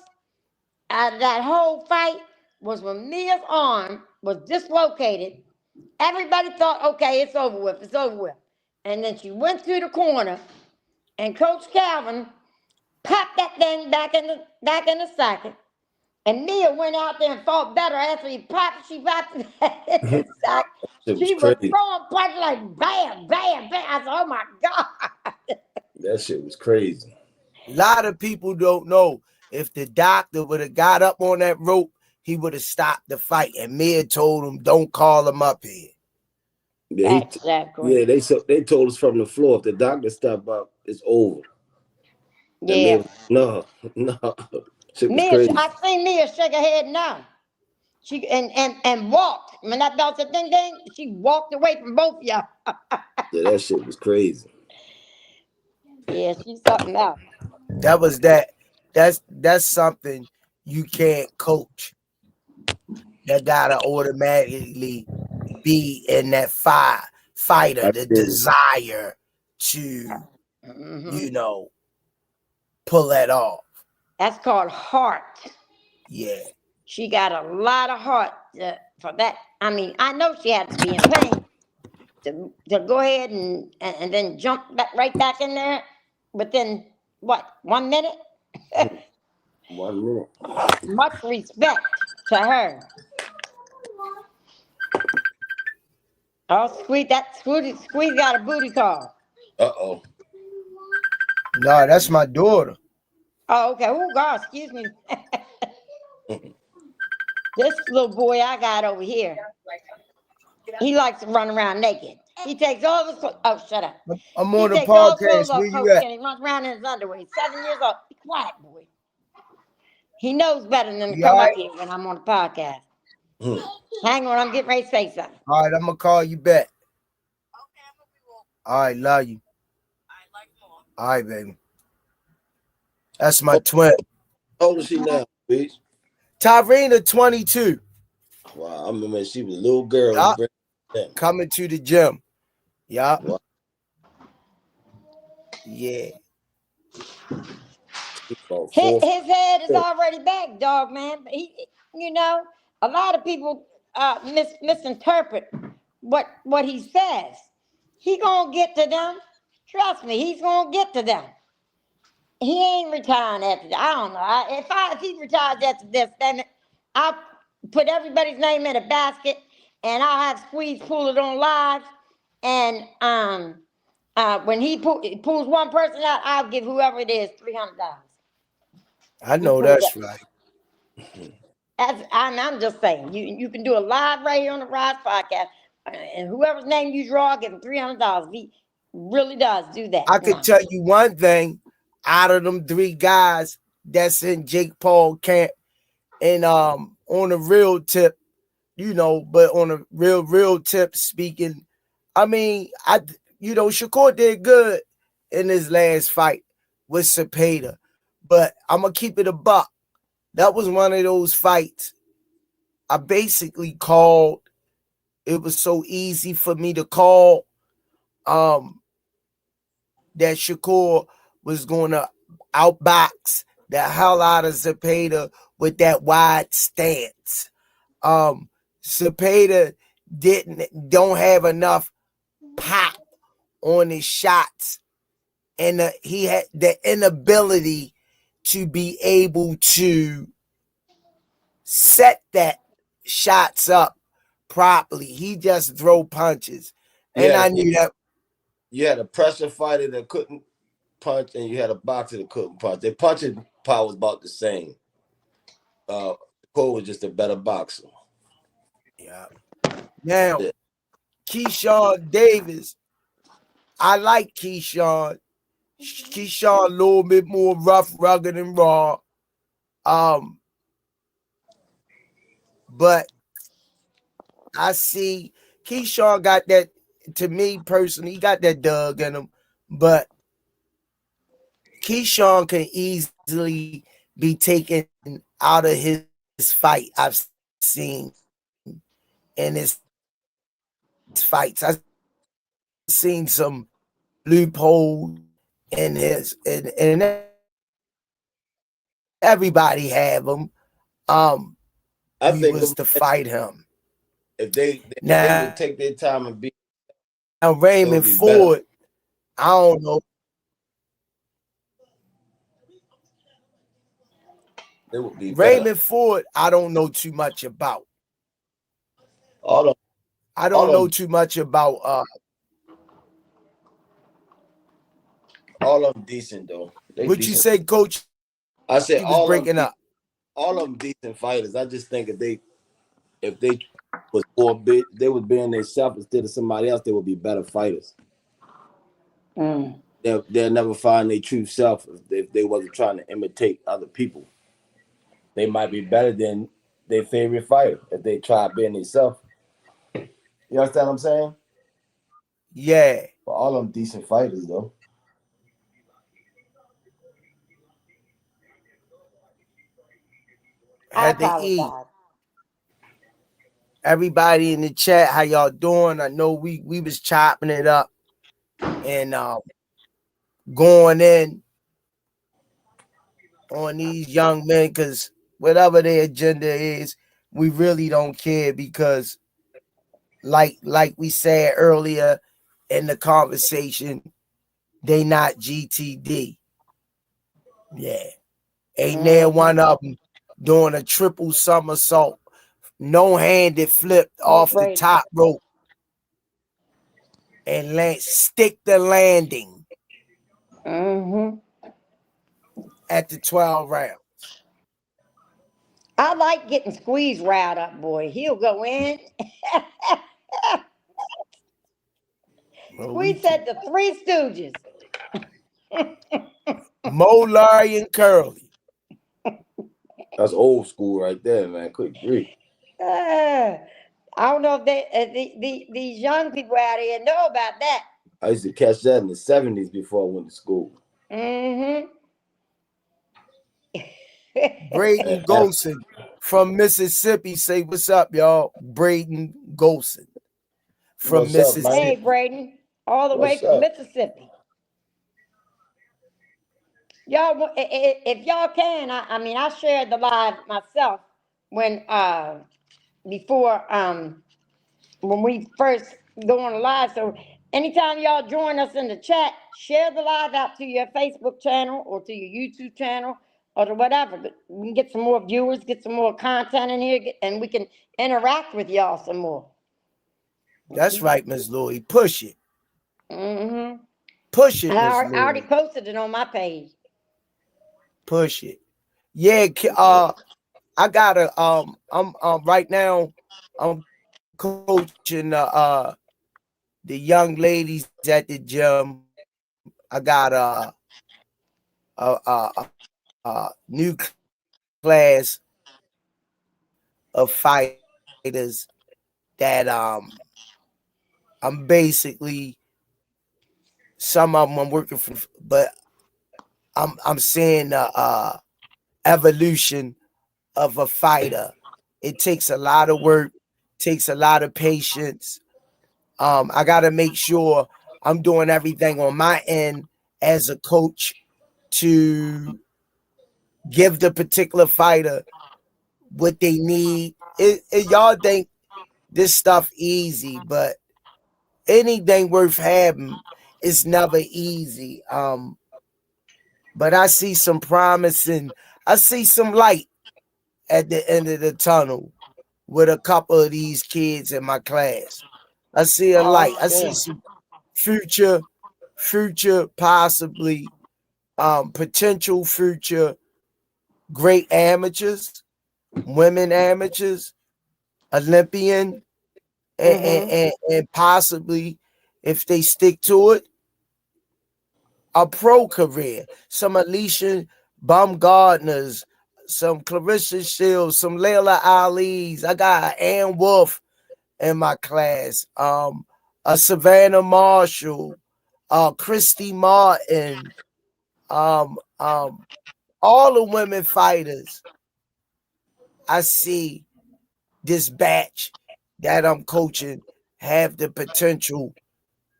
out of that whole fight was when Mia's arm was dislocated. Everybody thought, okay, it's over with. And then she went to the corner, and Coach Calvin popped that thing back in the socket. And Mia went out there and fought better after she popped it back in the socket. She was throwing punches like bam, bam, bam. I said, oh my God. That shit was crazy. A lot of people don't know if the doctor would have got up on that rope, he would have stopped the fight. And Mia told him, don't call him up here. Yeah, they told us from the floor, if the doctor step up, it's over. Yeah. No. Mia, I seen Mia shake her head no. She and walked. When that bell said ding ding, she walked away from both of y'all. Yeah, that shit was crazy. Yeah, she's something else. That's something you can't coach. That gotta automatically be in that fighter, the desire to, pull that off. That's called heart. Yeah. She got a lot of heart for that. I mean, I know she had to be in pain to go ahead and then jump right back in there. within what, 1 minute? 1 minute. Much respect to her. Oh, Squeeze got a booty call. Uh-oh. Nah, that's my daughter. Oh, okay. Oh, God, excuse me. This little boy I got over here, he likes to run around naked. He takes all the clothes. Oh, shut up. I'm He on the takes all the clothes podcast. off Where you Coach at? and he runs around in his underwear. He's 7 years old. Be quiet, boy. He knows better than to You come all up right? here when I'm on the podcast. Hang on, I'm getting ready to say something. All right, I'm gonna call you back. All right, love you. All right, baby. That's my twin. How old is she now, bitch? Tyrena, 22. Wow, I remember she was a little girl. Yup. Yeah. Coming to the gym. Yeah. Wow. Yeah. His head is already back, dog, man. He, a lot of people misinterpret what he says. He gonna get to them. Trust me, he's gonna get to them. He ain't retiring after that. I don't know. If he retires after this, then I'll put everybody's name in a basket and I'll have Squeeze pull it on live. And when he pulls one person out, I'll give whoever it is $300. I know that's right. I'm just saying, you can do a live right here on the Rize podcast, and whoever's name you draw, I'll give him $300. He really does do that. I could tell you one thing. Out of them 3 guys that's in Jake Paul camp, and on a real tip, but on a real tip speaking, I mean, Shakur did good in his last fight with Cepeda, but I'm gonna keep it a buck. That was one of those fights I basically called. It was so easy for me to call that Shakur was going to outbox the hell out of Cepeda with that wide stance. Cepeda don't have enough pop on his shots, and he had the inability to be able to set that shots up properly. He just throw punches, and I knew that. You had a pressure fighter that couldn't punch, and you had a boxer that couldn't punch. Their punching power was about the same. Cole was just a better boxer. Yeah. Now, Keyshawn Davis, I like Keyshawn. Keyshawn a little bit more rough, rugged, and raw. But I see Keyshawn got that. To me personally, he got that dug in him, but Keyshawn can easily be taken out of his fight. I've seen in his fights. I've seen some loopholes in his, and everybody have them. I think was to fight him. If they would take their time and be. Now Raymond Ford, better. I don't know. It would be Raymond better. Ford, I don't know too much about. I don't know too much about. All of them decent though. What decent. You say, Coach? I said he was breaking up. All of them decent fighters. I just think if they was more big, they would be in themselves instead of somebody else. They would be better fighters. They'll never find their true self if they wasn't trying to imitate other people. They might be better than their favorite fighter if they try being themselves. You understand what I'm saying? Yeah. But all of them decent fighters though. Had to eat. Everybody in the chat, how y'all doing? I know we was chopping it up and going in on these young men because whatever their agenda is, we really don't care because like we said earlier in the conversation, they not GTD. Yeah. Ain't there one of them doing a triple somersault, no-handed flip off the top rope and stick the landing at the 12 rounds. I like getting Squeeze riled up, boy. He'll go in. Squeeze said the Three Stooges. Mo, Larry, and Curly. That's old school right there, man. Quick grief. I don't know if these young people out here know about that. I used to catch that in the 70s before I went to school. Braden Golson from Mississippi. Say what's up, y'all. Braden Golson from Mississippi. Hey, Braden. All the way from Mississippi. Y'all, if y'all can, I mean, I shared the live myself when before when we first go on the live. So anytime y'all join us in the chat, share the live out to your Facebook channel or to your YouTube channel or to whatever. But we can get some more viewers, get some more content in here, and we can interact with y'all some more. That's right, Ms. Louie. Push it. Push it, Ms. I Louie. already posted it on my page. Push it. Yeah, I gotta I'm right now I'm coaching the young ladies at the gym. I got a new class of fighters that I'm basically, some of them I'm working for, but I'm seeing the evolution of a fighter. It takes a lot of work, takes a lot of patience. I got to make sure I'm doing everything on my end as a coach to give the particular fighter what they need. Y'all think this stuff easy, but anything worth having is never easy. But I see some promising, I see some light at the end of the tunnel with a couple of these kids in my class. I see a light. I see some future, possibly potential future great amateurs, women amateurs, Olympian, and possibly, if they stick to it, a pro career. Some Alicia Baumgartners, some Clarissa Shields, some Layla Ali's. I got Ann Wolf in my class, a Savannah Marshall, Christy Martin, all the women fighters. I see this batch that I'm coaching have the potential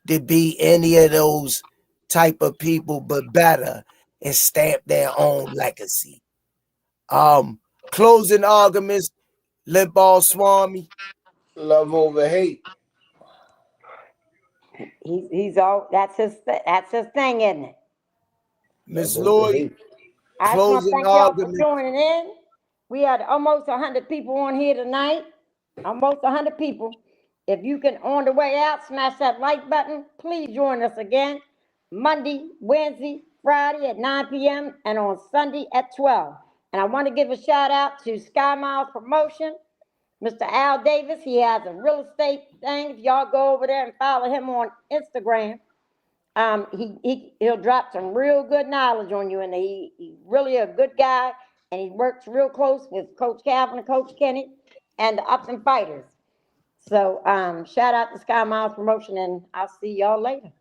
to be any of those type of people, but better, and stamp their own legacy. Closing arguments, Limball Swami. Love over hate. He's all that's his thing, isn't it? Miss Lloyd. I just want to thank y'all for joining in. We had almost 100 people on here tonight. Almost 100 people. If you can, on the way out, smash that like button. Please join us again Monday, Wednesday, Friday at 9 p.m. and on Sunday at 12. And I want to give a shout out to Sky Miles Promotion, Mr. Al Davis. He has a real estate thing. If y'all go over there and follow him on Instagram, he'll drop some real good knowledge on you. And he's really a good guy. And he works real close with Coach Calvin and Coach Kenny and the Ups and Fighters. So shout out to Sky Miles Promotion, and I'll see y'all later.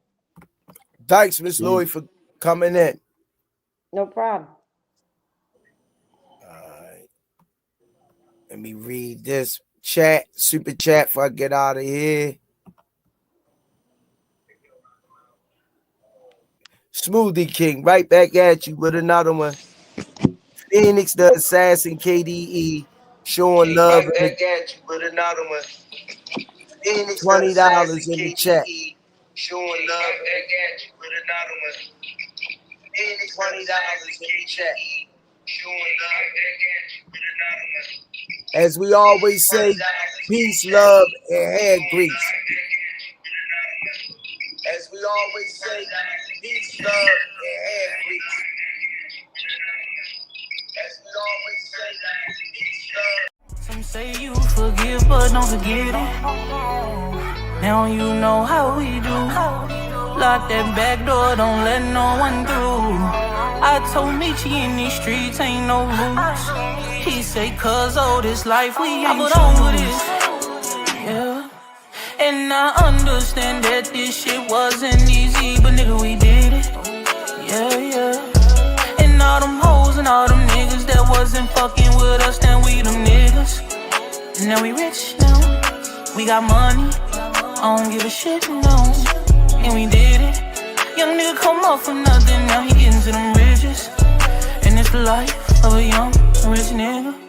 Thanks, Miss Lloyd, for coming in. No problem. All right. Let me read this chat, super chat, before I get out of here. Smoothie King, right back at you with another one. Phoenix, the Assassin, KDE, showing love. Right back at you with another one. $20 in the chat. Showing love with anonymous. $20 in the chat. Showing love with anonymous. As we always say, peace, love, and hair grease. As we always say, peace, love, and hair grease. As we always say, peace, love. Some say you forgive, but don't forget it. Now you know how we do. Lock that back door, don't let no one through. I told Michi in these streets ain't no rules. He say, cuz this life we ain't over this. Yeah. And I understand that this shit wasn't easy, but nigga, we did it. Yeah, yeah. And all them hoes and all them niggas that wasn't fucking with us, then we them niggas. And now we rich now. We got money. I don't give a shit, no. And we did it. Young nigga come up for nothing, now he getting to them riches. And it's the life of a young rich nigga.